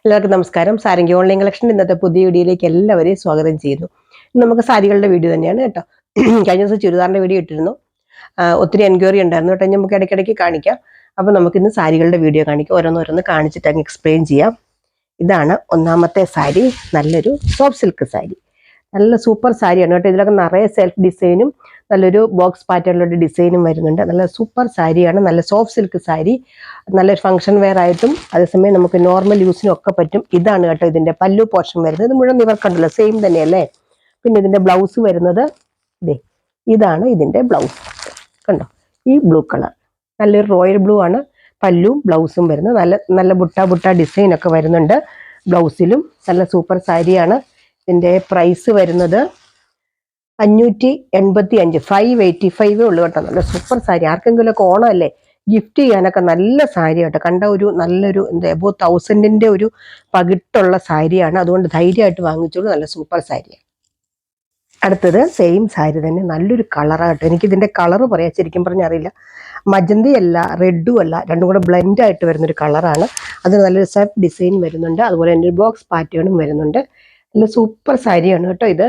എല്ലാവർക്കും നമസ്കാരം. Sarangi online collection ഇന്നത്തെ പുതിയ വീഡിയോയിലേക്ക് എല്ലാവരെയും സ്വാഗതം ചെയ്യുന്നു. നമുക്ക് സാരികളുടെ വീഡിയോ തന്നെയാണ് കേട്ടോ. കഴിഞ്ഞ ദിവസം ചുരിദാറിന്റെ വീഡിയോ ഇട്ടിരുന്നു. ഒത്തിരി എൻക്വയറി ഉണ്ടായിരുന്നു കേട്ടോ. നമുക്ക് ഇടയ്ക്കിടയ്ക്ക് കാണിക്കാം. അപ്പോൾ നമുക്കിന്ന് സാരികളുടെ വീഡിയോ കാണിക്കാം. ഓരോന്നോരോന്ന് കാണിച്ചിട്ട് അങ്ങ് എക്സ്പ്ലെയിൻ ചെയ്യാം. ഇതാണ് ഒന്നാമത്തെ സാരി. നല്ലൊരു സോഫ്റ്റ് സിൽക്ക് സാരി. നല്ല സൂപ്പർ സാരിയാണ് കേട്ടോ. ഇതിലൊക്കെ നിറയെ സെൽഫ് ഡിസൈനും നല്ലൊരു ബോക്സ് പാറ്റേണിലുള്ള ഡിസൈനും വരുന്നുണ്ട്. നല്ല സൂപ്പർ സാരിയാണ്. നല്ല സോഫ്റ്റ് സിൽക്ക് സാരി. നല്ലൊരു ഫംഗ്ഷൻ വെയർ ആയിട്ടും അതേസമയം നമുക്ക് നോർമൽ യൂസിനും ഒക്കെ പറ്റും. ഇതാണ് കേട്ടോ ഇതിന്റെ പല്ലു പോർഷൻ വരുന്നത്. ഇത് മുഴുവൻ നിവർക്കണ്ടല്ലോ, സെയിം തന്നെയല്ലേ. പിന്നെ ഇതിന്റെ ബ്ലൗസ് വരുന്നത് ഇതാണ് ഇതിന്റെ ബ്ലൗസ്. കണ്ടോ, ഈ ബ്ലൂ കളർ നല്ലൊരു റോയൽ ബ്ലൂ ആണ് പല്ലും ബ്ലൗസും വരുന്നത്. നല്ല നല്ല ബുട്ട ഡിസൈൻ ഒക്കെ വരുന്നുണ്ട് ബ്ലൗസിലും. നല്ല സൂപ്പർ സാരിയാണ്. ഇതിന്റെ പ്രൈസ് വരുന്നത് 585, 585 ഉള്ളു കേട്ടോ. നല്ല സൂപ്പർ സാരി. ആർക്കെങ്കിലും ഒക്കെ ഓണമല്ലേ, ഗിഫ്റ്റ് ചെയ്യാനൊക്കെ നല്ല സാരി കേട്ടോ. കണ്ട ഒരു നല്ലൊരു എബോ 1000-ന്റെ ഒരു പകിട്ടുള്ള സാരിയാണ്. അതുകൊണ്ട് ധൈര്യമായിട്ട് വാങ്ങിച്ചോളൂ. നല്ല സൂപ്പർ സാരിയാണ്. അടുത്തത് സെയിം സാരി തന്നെ, നല്ലൊരു കളറാട്ടോ. എനിക്കിതിന്റെ കളറ് പറയാൻ ശരിക്കും പറഞ്ഞറിയില്ല. മജന്തയല്ല, റെഡും അല്ല, രണ്ടും കൂടെ ബ്ലെൻഡ് ആയിട്ട് വരുന്നൊരു കളറാണ്. അതിന് നല്ലൊരു സെൽഫ് ഡിസൈൻ വരുന്നുണ്ട്. അതുപോലെ തന്നെ ഒരു ബോക്സ് പാറ്റേണും വരുന്നുണ്ട്. നല്ല സൂപ്പർ സാരിയാണ് കേട്ടോ ഇത്.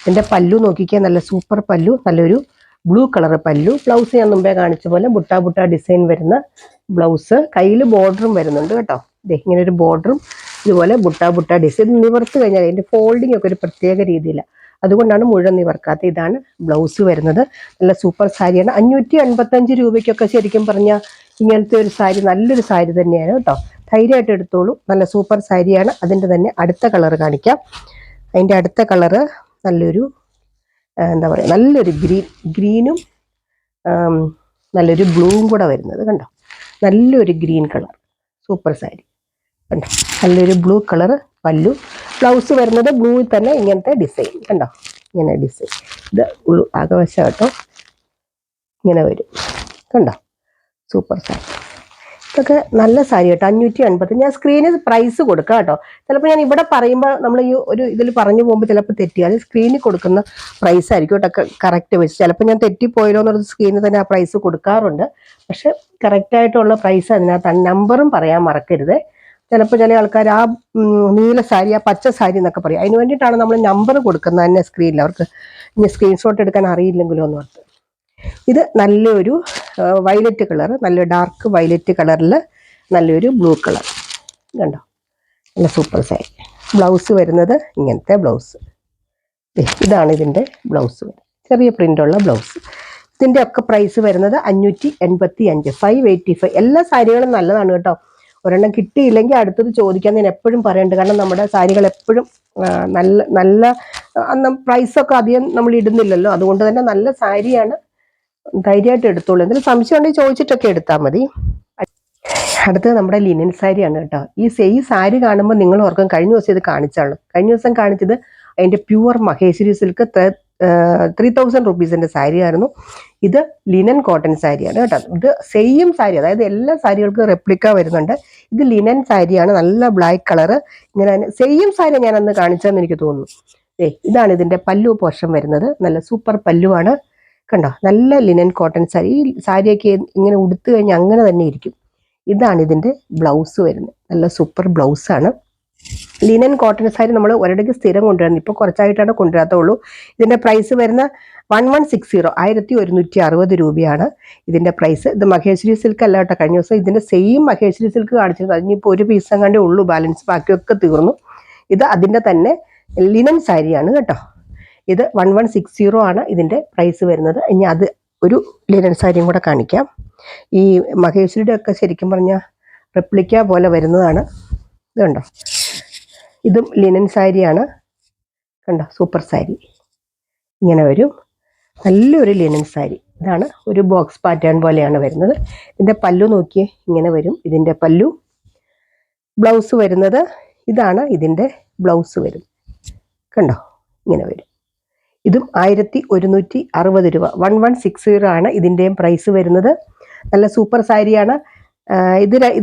ഇതിന്റെ പല്ലു നോക്കിക്കാൻ നല്ല സൂപ്പർ പല്ലു, നല്ലൊരു ബ്ലൂ കളർ പല്ലു. ബ്ലൗസ് ഞാൻ മുമ്പേ കാണിച്ച പോലെ ബുട്ട ഡിസൈൻ വരുന്ന ബ്ലൗസ്. കയ്യിൽ ബോർഡറും വരുന്നുണ്ട് കേട്ടോ. ഇങ്ങനെ ഒരു ബോർഡറും ഇതുപോലെ ബുട്ട ഡിസൈൻ. നിവർത്ത് കഴിഞ്ഞാൽ അതിന്റെ ഫോൾഡിംഗ് ഒക്കെ ഒരു പ്രത്യേക രീതിയിലാണ്, അതുകൊണ്ടാണ് മുഴുവൻ നിവർക്കാത്ത. ഇതാണ് ബ്ലൗസ് വരുന്നത്. നല്ല സൂപ്പർ സാരിയാണ്. 585 രൂപയ്ക്കൊക്കെ ശരിക്കും പറഞ്ഞാൽ ഇങ്ങനത്തെ ഒരു സാരി നല്ലൊരു സാരി തന്നെയാണ് കേട്ടോ. ധൈര്യമായിട്ട് എടുത്തോളൂ. നല്ല സൂപ്പർ സാരിയാണ്. അതിൻ്റെ തന്നെ അടുത്ത കളർ കാണിക്കാം. അതിൻ്റെ അടുത്ത കളറ് നല്ലൊരു എന്താ പറയുക, നല്ലൊരു ഗ്രീനും നല്ലൊരു ബ്ലൂവും കൂടെ വരുന്നത്. കണ്ടോ, നല്ലൊരു ഗ്രീൻ കളർ സൂപ്പർ സാരി. കണ്ടോ, നല്ലൊരു ബ്ലൂ കളർ പല്ലു. ബ്ലൗസ് വരുന്നത് ബ്ലൂവിൽ തന്നെ ഇങ്ങനത്തെ ഡിസൈൻ. കണ്ടോ, ഇങ്ങനെ ഡിസൈൻ. ഇത് ആകവശം കേട്ടോ, ഇങ്ങനെ വരും. കണ്ടോ, സൂപ്പർ സാരി. ഇതൊക്കെ നല്ല സാരി കേട്ടോ. 580. ഞാൻ സ്ക്രീനിൽ പ്രൈസ് കൊടുക്കാം കേട്ടോ. ചിലപ്പോൾ ഞാൻ ഇവിടെ പറയുമ്പോൾ നമ്മൾ ഈ ഒരു ഇതിൽ പറഞ്ഞു പോകുമ്പോൾ ചിലപ്പോൾ തെറ്റിയാൽ സ്ക്രീനിൽ കൊടുക്കുന്ന പ്രൈസ് ആയിരിക്കും കേട്ടോ കറക്റ്റ് വെച്ച്. ചിലപ്പോൾ ഞാൻ തെറ്റിപ്പോയല്ലോ എന്നുള്ളത് സ്ക്രീനിൽ തന്നെ ആ പ്രൈസ് കൊടുക്കാറുണ്ട്. പക്ഷെ കറക്റ്റായിട്ടുള്ള പ്രൈസ് അതിനകത്ത് നമ്പറും പറയാൻ മറക്കരുത്. ചിലപ്പോൾ ചില ആൾക്കാർ ആ നീല സാരി, ആ പച്ച സാരി എന്നൊക്കെ പറയും. അതിന് വേണ്ടിയിട്ടാണ് നമ്മൾ നമ്പർ കൊടുക്കുന്നത് തന്നെ സ്ക്രീനിൽ. അവർക്ക് ഇനി സ്ക്രീൻഷോട്ട് എടുക്കാൻ അറിയില്ലെങ്കിലോ എന്ന് ഓർത്ത്. ഇത് നല്ലൊരു വയലറ്റ് കളർ, നല്ല ഡാർക്ക് വയലറ്റ് കളറിൽ നല്ലൊരു ബ്ലൂ കളർ. കണ്ടോ, നല്ല സൂപ്പർ സാരി. ബ്ലൗസ് വരുന്നത് ഇങ്ങനത്തെ ബ്ലൗസ്. ഇതാണ് ഇതിൻ്റെ ബ്ലൗസ്. ചെറിയ പ്രിൻ്റുള്ള ബ്ലൗസ്. ഇതിൻ്റെ ഒക്കെ പ്രൈസ് വരുന്നത് 585, 585. എല്ലാ സാരികളും നല്ലതാണ് കേട്ടോ. ഒരെണ്ണം കിട്ടിയില്ലെങ്കിൽ അടുത്തത് ചോദിക്കാൻ ഞാൻ എപ്പോഴും പറയുന്നുണ്ട്. കാരണം നമ്മുടെ സാരികൾ എപ്പോഴും നല്ല പ്രൈസൊക്കെ അധികം നമ്മൾ ഇടുന്നില്ലല്ലോ. അതുകൊണ്ട് തന്നെ നല്ല സാരിയാണ്. ധൈര്യമായിട്ട് എടുത്തോളൂ. എന്തെങ്കിലും സംശയം ഉണ്ടെങ്കിൽ ചോദിച്ചിട്ടൊക്കെ എടുത്താൽ മതി. അടുത്തത് നമ്മുടെ ലിനൻ സാരിയാണ് കേട്ടോ. ഈ സാരി കാണുമ്പോൾ നിങ്ങൾ ഓർക്കും കഴിഞ്ഞ ദിവസം ഇത് കാണിച്ചാണ്. കഴിഞ്ഞ ദിവസം കാണിച്ചത് അതിൻ്റെ പ്യുവർ മഹേശ്വരി സിൽക്ക് 3000 റുപ്പീസിൻ്റെ സാരി ആയിരുന്നു. ഇത് ലിനൻ കോട്ടൺ സാരിയാണ് കേട്ടോ. ഇത് സെയിം സാരി, അതായത് എല്ലാ സാരികൾക്കും റെപ്ലിക്ക വരുന്നുണ്ട്. ഇത് ലിനൻ സാരിയാണ്. നല്ല ബ്ലാക്ക് കളറ്. ഇങ്ങനെ സെയിം സാരി ഞാൻ അന്ന് കാണിച്ചതെന്ന് എനിക്ക് തോന്നുന്നു. ഇതാണ് ഇതിൻ്റെ പല്ലു പോർഷൻ വരുന്നത്. നല്ല സൂപ്പർ പല്ലുവാണ്. കണ്ടോ, നല്ല ലിനൻ കോട്ടൺ സാരി. ഈ സാരിയൊക്കെ ഇങ്ങനെ ഉടുത്തു കഴിഞ്ഞാൽ അങ്ങനെ തന്നെ ഇരിക്കും. ഇതാണ് ഇതിൻ്റെ ബ്ലൗസ് വരുന്നത്. നല്ല സൂപ്പർ ബ്ലൗസാണ്. ലിനൻ കോട്ടൺ സാരി നമ്മൾ ഒരിടയ്ക്ക് സ്ഥിരം കൊണ്ടുവരുന്നത്, ഇപ്പോൾ കുറച്ചായിട്ടാണ് കൊണ്ടുവരാത്തുള്ളൂ. ഇതിൻ്റെ പ്രൈസ് വരുന്ന 1160, 1160 രൂപയാണ് ഇതിൻ്റെ പ്രൈസ്. ഇത് മഹേശ്വരി സിൽക്ക് അല്ല കേട്ടോ. കഴിഞ്ഞ ദിവസം ഇതിൻ്റെ സെയിം മഹേശ്വരി സിൽക്ക് കാണിച്ചിരുന്നു. അതിനിപ്പോൾ ഒരു പീസ് കണ്ടേ ഉള്ളൂ ബാലൻസ്, ബാക്കിയൊക്കെ തീർന്നു. ഇത് അതിൻ്റെ തന്നെ ലിനൻ സാരിയാണ് കേട്ടോ. ഇത് 1160 ആണ് ഇതിൻ്റെ പ്രൈസ് വരുന്നത്. ഇനി അത് ഒരു ലിനൻ സാരിയും കൂടെ കാണിക്കാം. ഈ മഹേശ്വരിയുടെ ഒക്കെ ശരിക്കും പറഞ്ഞാൽ റെപ്ലിക്ക പോലെ വരുന്നതാണ്. ഇത് കണ്ടോ, ഇതും ലിനൻ സാരിയാണ്. കണ്ടോ, സൂപ്പർ സാരി. ഇങ്ങനെ വരും. നല്ലൊരു ലിനൻ സാരി. ഇതാണ് ഒരു ബോക്സ് പാറ്റേൺ പോലെയാണ് വരുന്നത്. ഇതിൻ്റെ പല്ലു നോക്കിയേ, ഇങ്ങനെ വരും ഇതിൻ്റെ പല്ലു. ബ്ലൗസ് വരുന്നത് ഇതാണ്. ഇതിൻ്റെ ബ്ലൗസ് വരും. കണ്ടോ, ഇങ്ങനെ വരും. ഇതും 1160 രൂപ, 1160 ആണ് ഇതിൻ്റെയും പ്രൈസ് വരുന്നത്. നല്ല സൂപ്പർ സാരിയാണ്.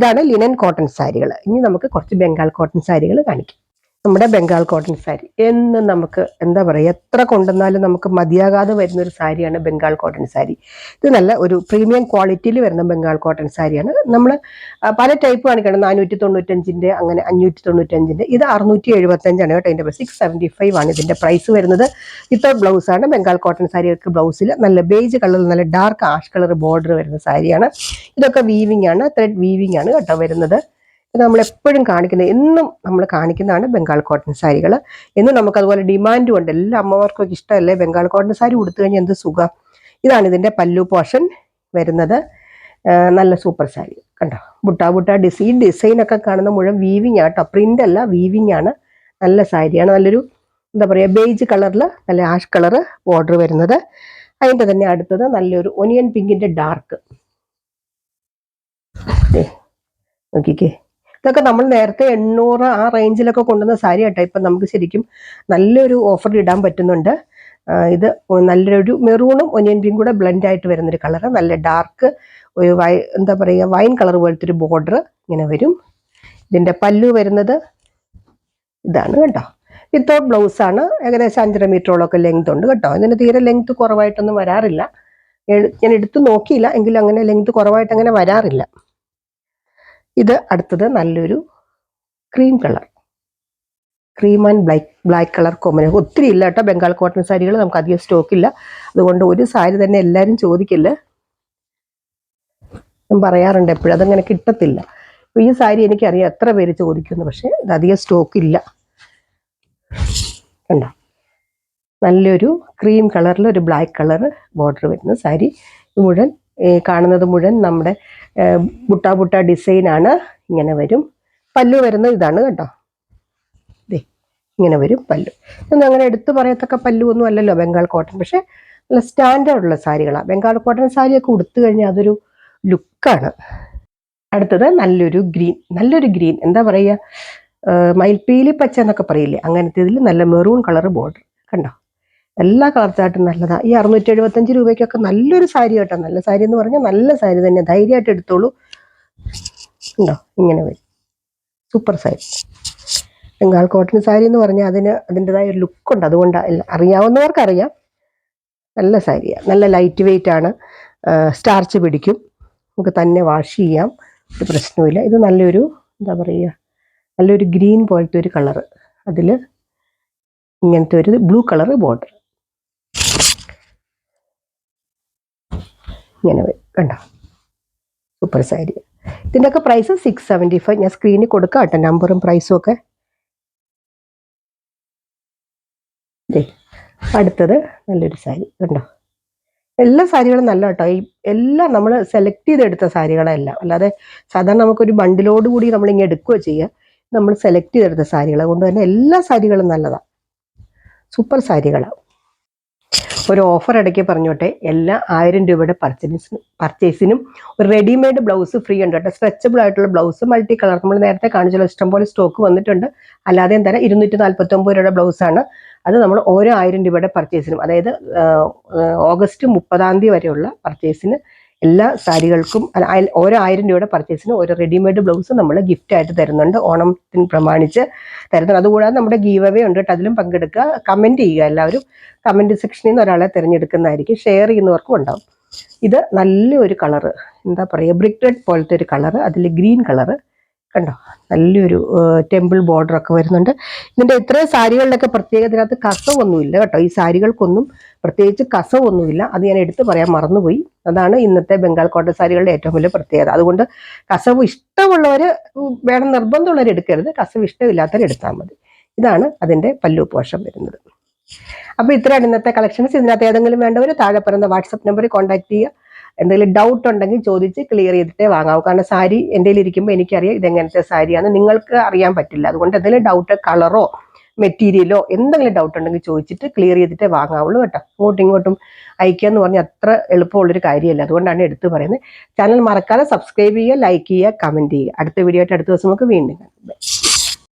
ഇതാണ് ലിനൻ കോട്ടൺ സാരികൾ. ഇനി നമുക്ക് കുറച്ച് ബംഗാൾ കോട്ടൺ സാരികൾ കാണിക്കാം. നമ്മുടെ ബംഗാൾ കോട്ടൺ സാരി എന്നും നമുക്ക് എന്താ പറയുക, എത്ര കൊണ്ടുവന്നാലും നമുക്ക് മതിയാകാതെ വരുന്ന ഒരു സാരിയാണ് ബംഗാൾ കോട്ടൺ സാരി. ഇത് നല്ല ഒരു പ്രീമിയം ക്വാളിറ്റിയിൽ വരുന്ന ബംഗാൾ കോട്ടൺ സാരിയാണ്. നമ്മൾ പല ടൈപ്പ് കാണിക്കണം, 495-ൻ്റെ, അങ്ങനെ 595-ൻ്റെ. ഇത് 675 കേട്ടോ. ഇതിൻ്റെ 675 ആണ് ഇതിൻ്റെ പ്രൈസ് വരുന്നത്. വിത്തൗട്ട് ബ്ലൗസ് ആണ്. ബംഗാൾ കോട്ടൺ സാരികൾക്ക് ബ്ലൗസിൽ നല്ല ബേജ് കളർ, നല്ല ഡാർക്ക് ആഷ് കളർ ബോർഡർ വരുന്ന സാരിയാണ്. ഇതൊക്കെ വീവിംഗ് ആണ്, ത്രെഡ് വീവിംഗ് ആണ് കേട്ടോ വരുന്നത്. ഇത് നമ്മളെപ്പോഴും കാണിക്കുന്നത്, എന്നും നമ്മൾ കാണിക്കുന്നതാണ് ബംഗാൾ കോട്ടൺ സാരികൾ. എന്നും നമുക്കതുപോലെ ഡിമാൻഡും ഉണ്ട്. എല്ലാ അമ്മമാർക്കൊക്കെ ഇഷ്ടമല്ലേ ബംഗാൾ കോട്ടൺ സാരി ഉടുത്തു കഴിഞ്ഞാൽ എന്ത് സുഖം. ഇതാണ് ഇതിൻ്റെ പല്ലു പോർഷൻ വരുന്നത്. നല്ല സൂപ്പർ സാരി കണ്ടോ. ബുട്ട ഡിസൈനൊക്കെ കാണുന്ന മുഴുവൻ വീവിങ് ആട്ടോ, പ്രിന്റ് അല്ല, വീവിങ് ആണ്. നല്ല സാരിയാണ്. നല്ലൊരു എന്താ പറയുക, ബേജ് കളറിൽ നല്ല ആഷ് കളർ ബോർഡർ വരുന്നത്. അതിൻ്റെ തന്നെ അടുത്തത് നല്ലൊരു ഒനിയൻ പിങ്കിൻ്റെ ഡാർക്ക്. നോക്കിക്കേ, ഇതൊക്കെ നമ്മൾ നേരത്തെ 800 ആ റേഞ്ചിലൊക്കെ കൊണ്ടുവന്ന സാരി കേട്ടോ. ഇപ്പം നമുക്ക് ശരിക്കും നല്ലൊരു ഓഫർ ഇടാൻ പറ്റുന്നുണ്ട്. ഇത് നല്ലൊരു മെറൂണും ഒനിയൻ പിങ്കും കൂടെ ബ്ലെൻഡ് ആയിട്ട് വരുന്നൊരു കളർ. നല്ല ഡാർക്ക് ഒരു എന്താ പറയുക, വൈൻ കളർ പോലത്തെ ഒരു ബോർഡർ ഇങ്ങനെ വരും. ഇതിൻ്റെ പല്ലു വരുന്നത് ഇതാണ് കേട്ടോ. വിത്തൗട്ട് ബ്ലൗസ് ആണ്. ഏകദേശം 5.5 മീറ്ററോളൊക്കെ ലെങ്ത് ഉണ്ട് കേട്ടോ. ഇതിന് തീരെ ലെങ്ത് കുറവായിട്ടൊന്നും വരാറില്ല. ഞാൻ എടുത്തു നോക്കിയില്ല, എങ്കിലും അങ്ങനെ ലെങ്ത് കുറവായിട്ട് അങ്ങനെ വരാറില്ല. ഇത് അടുത്തത് നല്ലൊരു cream colour, cream and black colour combination. ഒത്തിരി ഇല്ല കേട്ടോ ബംഗാൾ കോട്ടൺ സാരികൾ, നമുക്ക് അധികം സ്റ്റോക്കില്ല. അതുകൊണ്ട് ഒരു സാരി തന്നെ എല്ലാവരും ചോദിക്കില്ല. ഞാൻ പറയാറുണ്ട് എപ്പോഴും, അതങ്ങനെ കിട്ടത്തില്ല. അപ്പോൾ ഈ സാരി എനിക്കറിയാം എത്ര പേര് ചോദിക്കുന്നു, പക്ഷേ ഇത് അധികം സ്റ്റോക്കില്ല. കണ്ടോ, നല്ലൊരു ക്രീം കളറിൽ ഒരു ബ്ലാക്ക് കളർ ബോർഡർ വരുന്ന സാരി. മുഴുവൻ കാണുന്നത് മുഴുവൻ നമ്മുടെ ബുട്ട ഡിസൈനാണ്. ഇങ്ങനെ വരും. പല്ലു വരുന്നത് ഇതാണ് കേട്ടോ. ദേ ഇങ്ങനെ വരും പല്ലു. ഇതൊന്നും അങ്ങനെ എടുത്തു പറയത്തക്ക പല്ലു ഒന്നും അല്ലല്ലോ ബംഗാൾ കോട്ടൺ, പക്ഷെ നല്ല സ്റ്റാൻഡേർഡുള്ള സാരികളാണ്. ബംഗാൾ കോട്ടൺ സാരിയൊക്കെ ഉടുത്തു കഴിഞ്ഞാൽ അതൊരു ലുക്കാണ്. അടുത്തത് നല്ലൊരു ഗ്രീൻ എന്താ പറയുക, മയിൽപ്പീലി പച്ച എന്നൊക്കെ പറയില്ലേ, അങ്ങനത്തെ ഇതിൽ നല്ല മെറൂൺ കളർ ബോർഡർ കണ്ടോ. എല്ലാ കളർച്ചായിട്ടും നല്ലതാണ്. ഈ 675 രൂപയ്ക്കൊക്കെ നല്ലൊരു സാരി കേട്ടോ. നല്ല സാരി എന്ന് പറഞ്ഞാൽ നല്ല സാരി തന്നെ, ധൈര്യമായിട്ട് എടുത്തോളൂ. ഉണ്ടോ, ഇങ്ങനെ വരും സൂപ്പർ സാരി. ബംഗാൾ കോട്ടൺ സാരി എന്ന് പറഞ്ഞാൽ അതിൻ്റെതായ ഒരു ലുക്കുണ്ട്. അതുകൊണ്ട് അറിയാവുന്നവർക്ക് അറിയാം. നല്ല സാരിയാണ്, നല്ല ലൈറ്റ് വെയിറ്റ് ആണ്. സ്റ്റാർച്ച് പിടിക്കും, നമുക്ക് തന്നെ വാഷ് ചെയ്യാം, ഒരു പ്രശ്നമില്ല. ഇത് നല്ലൊരു എന്താ പറയുക, നല്ലൊരു ഗ്രീൻ പോലത്തെ ഒരു കളറ്, അതിൽ ഇങ്ങനത്തെ ഒരു ബ്ലൂ കളർ ബോർഡർ ഇങ്ങനെ വരും കണ്ടോ. സൂപ്പർ സാരി. ഇതിൻ്റെയൊക്കെ പ്രൈസ് 675. ഞാൻ സ്ക്രീനിൽ കൊടുക്കാം കേട്ടോ, നമ്പറും പ്രൈസും ഒക്കെ. അടുത്തത് നല്ലൊരു സാരി കണ്ടോ. എല്ലാ സാരികളും നല്ല കേട്ടോ. എല്ലാം നമ്മൾ സെലക്ട് ചെയ്തെടുത്ത സാരികളെല്ലാം, അല്ലാതെ സാധാരണ നമുക്കൊരു ബണ്ടിലോട് കൂടി നമ്മളിങ്ങനെ എടുക്കുകയോ ചെയ്യുക. നമ്മൾ സെലക്ട് ചെയ്തെടുത്ത സാരികളെ കൊണ്ട് തന്നെ എല്ലാ സാരികളും നല്ലതാണ്, സൂപ്പർ സാരികളാണ്. ഒരു ഓഫർ ഇടയ്ക്ക് പറഞ്ഞോട്ടെ, എല്ലാ 1000 രൂപയുടെ പർച്ചേസിനും ഒരു റെഡിമെയ്ഡ് ബ്ലൗസ് ഫ്രീ ഉണ്ട് കേട്ടോ. സ്ട്രെച്ചബിൾ ആയിട്ടുള്ള ബ്ലൗസ്, മൾട്ടി കളർ, നമ്മൾ നേരത്തെ കാണിച്ചല്ലോ, ഇഷ്ടംപോലെ സ്റ്റോക്ക് വന്നിട്ടുണ്ട്. അല്ലാതെയും തരാം. 249 രൂപയുടെ ബ്ലൗസാണ്. അത് നമ്മൾ ഓരോ 1000 രൂപയുടെ പർച്ചേസിനും, അതായത് ഓഗസ്റ്റ് 30 വരെയുള്ള പർച്ചേസിന് എല്ലാ സാരികൾക്കും ഓരോ 1000 രൂപയുടെ പർച്ചേസിന് ഒരു റെഡിമെയ്ഡ് ബ്ലൗസ് നമ്മൾ ഗിഫ്റ്റ് ആയിട്ട് തരുന്നുണ്ട്, ഓണത്തിന് പ്രമാണിച്ച് തരുന്നുണ്ട്. അതുകൂടാതെ നമ്മുടെ ഗീവ് അവേ ഉണ്ട് കേട്ടോ, അതിലും പങ്കെടുക്കുക. കമൻറ്റ് ചെയ്യുക, എല്ലാവരും കമൻറ്റ് സെക്ഷനിൽ നിന്ന് ഒരാളെ തിരഞ്ഞെടുക്കുന്നതായിരിക്കും, ഷെയർ ചെയ്യുന്നവർക്കും ഉണ്ടാവും. ഇത് നല്ലൊരു കളറ്, എന്താ പറയുക, ബ്രിക്ക് റെഡ് പോലത്തെ ഒരു കളറ്, അതിൽ ഗ്രീൻ കളറ് കണ്ടോ. നല്ലൊരു ടെമ്പിൾ ബോർഡർ ഒക്കെ വരുന്നുണ്ട്. ഇതിൻ്റെ ഇത്രയും സാരികളിലൊക്കെ പ്രത്യേകത, ഇതിനകത്ത് കസവൊന്നുമില്ല കേട്ടോ. ഈ സാരികൾക്കൊന്നും പ്രത്യേകിച്ച് കസവൊന്നുമില്ല, അത് ഞാൻ എടുത്തു പറയാൻ മറന്നുപോയി. അതാണ് ഇന്നത്തെ ബംഗാൾ കോട്ടൺ സാരികളുടെ ഏറ്റവും വലിയ പ്രത്യേകത. അതുകൊണ്ട് കസവ് ഇഷ്ടമുള്ളവർ വേണം, നിർബന്ധമുള്ളവർ എടുക്കരുത്, കസവ് ഇഷ്ടമില്ലാത്തവർ എടുത്താൽ മതി. ഇതാണ് അതിൻ്റെ പല്ലു പോർഷൻ വരുന്നത്. അപ്പോൾ ഇത്രയാണ് ഇന്നത്തെ കളക്ഷൻസ്. ഇതിനകത്ത് ഏതെങ്കിലും വേണ്ടവർ താഴെ പറയുന്ന വാട്സപ്പ് നമ്പറിൽ കോൺടാക്ട് ചെയ്യുക. എന്തെങ്കിലും ഡൗട്ട് ഉണ്ടെങ്കിൽ ചോദിച്ച് ക്ലിയർ ചെയ്തിട്ടേ വാങ്ങാവൂ. കാരണം സാരി എൻ്റെ ഇരിക്കുമ്പോൾ എനിക്കറിയാം ഇതെങ്ങനത്തെ സാരിയാണ്, നിങ്ങൾക്ക് അറിയാൻ പറ്റില്ല. അതുകൊണ്ട് എന്തെങ്കിലും ഡൗട്ട്, കളറോ മെറ്റീരിയലോ എന്തെങ്കിലും ഡൗട്ട് ഉണ്ടെങ്കിൽ ചോദിച്ചിട്ട് ക്ലിയർ ചെയ്തിട്ടേ വാങ്ങാവുള്ളൂ കേട്ടോ. അങ്ങോട്ടും ഇങ്ങോട്ടും അയക്കുക എന്ന് പറഞ്ഞാൽ അത്ര എളുപ്പമുള്ളൊരു കാര്യമല്ല. അതുകൊണ്ടാണ് എടുത്തു പറയുന്നത്. ചാനൽ മറക്കാതെ സബ്സ്ക്രൈബ് ചെയ്യുക, ലൈക്ക് ചെയ്യുക, കമൻറ്റ് ചെയ്യുക. അടുത്ത വീഡിയോ ആയിട്ട് അടുത്ത ദിവസം നമുക്ക് വീണ്ടും കാണാം.